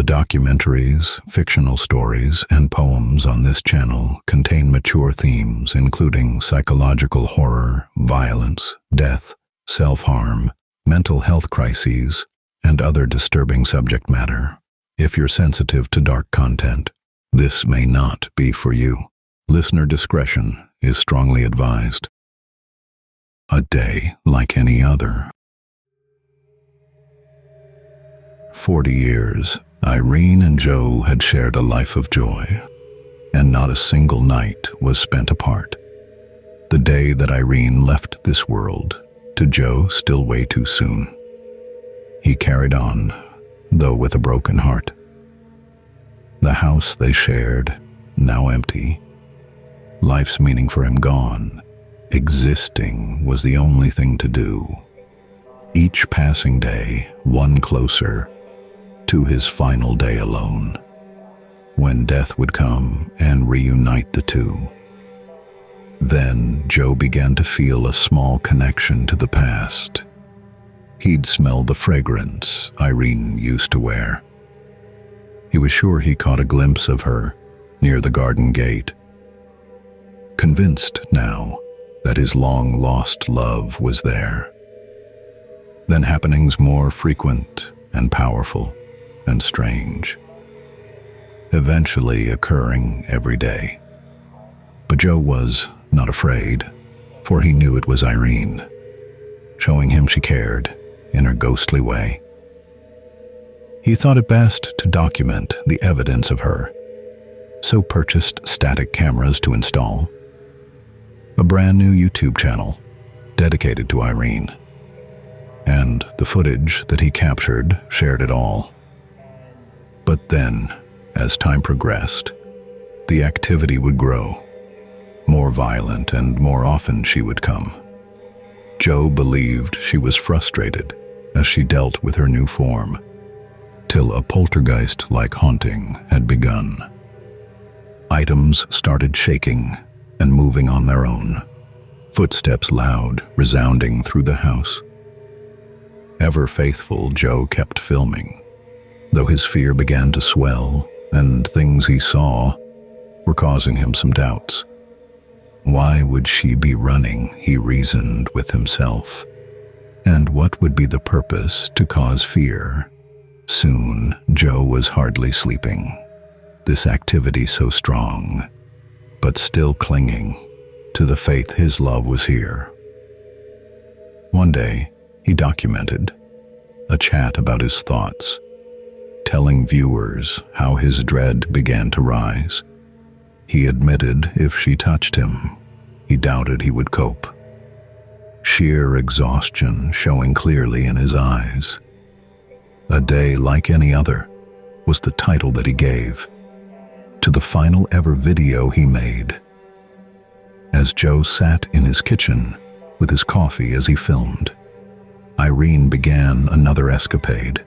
The documentaries, fictional stories, and poems on this channel contain mature themes including psychological horror, violence, death, self-harm, mental health crises, and other disturbing subject matter. If you're sensitive to dark content, this may not be for you. Listener discretion is strongly advised. A day like any other. 40 years, Irene and Joe had shared a life of joy, and not a single night was spent apart. The day that Irene left this world, to Joe still way too soon. He carried on, though with a broken heart. The house they shared, now empty. Life's meaning for him gone. Existing was the only thing to do. Each passing day, one closer to his final day alone, when death would come and reunite the two. Then Joe began to feel a small connection to the past. He'd smell the fragrance Irene used to wear. He was sure he caught a glimpse of her near the garden gate. Convinced now that his long-lost love was there. Then happenings more frequent and powerful and strange, eventually occurring every day. But Joe was not afraid, for he knew it was Irene, showing him she cared in her ghostly way. He thought it best to document the evidence of her, so purchased static cameras to install a brand new YouTube channel dedicated to Irene, and the footage that he captured shared it all. But then, as time progressed, the activity would grow, more violent, and more often she would come. Joe believed she was frustrated as she dealt with her new form, till a poltergeist-like haunting had begun. Items started shaking and moving on their own, footsteps loud, resounding through the house. Ever faithful, Joe kept filming, though his fear began to swell, and things he saw were causing him some doubts. Why would she be running, he reasoned with himself, and what would be the purpose to cause fear? Soon, Joe was hardly sleeping, this activity so strong, but still clinging to the faith his love was here. One day, he documented a chat about his thoughts, telling viewers how his dread began to rise. He admitted if she touched him, he doubted he would cope. Sheer exhaustion showing clearly in his eyes. A day like any other was the title that he gave to the final ever video he made. As Joe sat in his kitchen with his coffee as he filmed, Irene began another escapade.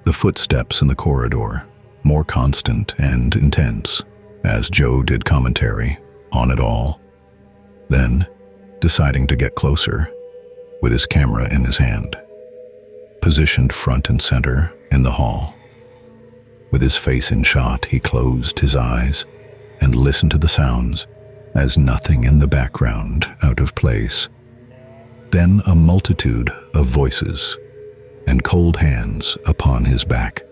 The footsteps in the corridor, more constant and intense, as Joe did commentary on it all. Then, deciding to get closer, with his camera in his hand, positioned front and center in the hall. With his face in shot, he closed his eyes and listened to the sounds as nothing in the background out of place. Then a multitude of voices and cold hands upon his back.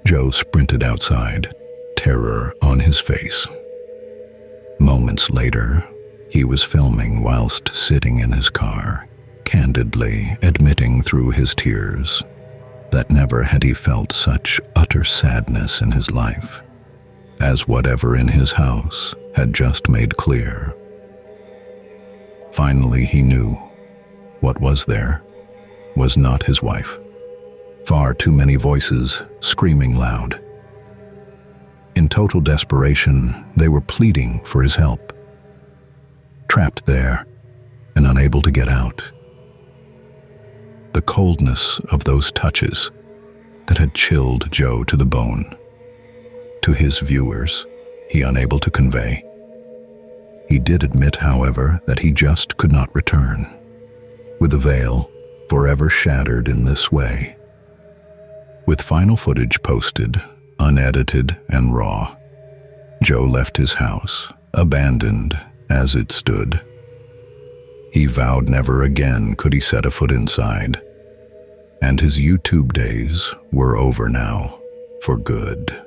Joe sprinted outside, terror on his face. Moments later, he was filming whilst sitting in his car, candidly admitting through his tears that never had he felt such utter sadness in his life, as whatever in his house had just made clear. Finally, he knew what was there was not his wife. Far too many voices screaming loud. In total desperation, they were pleading for his help. Trapped there and unable to get out. The coldness of those touches that had chilled Joe to the bone. To his viewers, he unable to convey. He did admit, however, that he just could not return, with the veil forever shattered in this way. With final footage posted, unedited and raw, Joe left his house, abandoned as it stood. He vowed never again could he set a foot inside, and his YouTube days were over now, for good.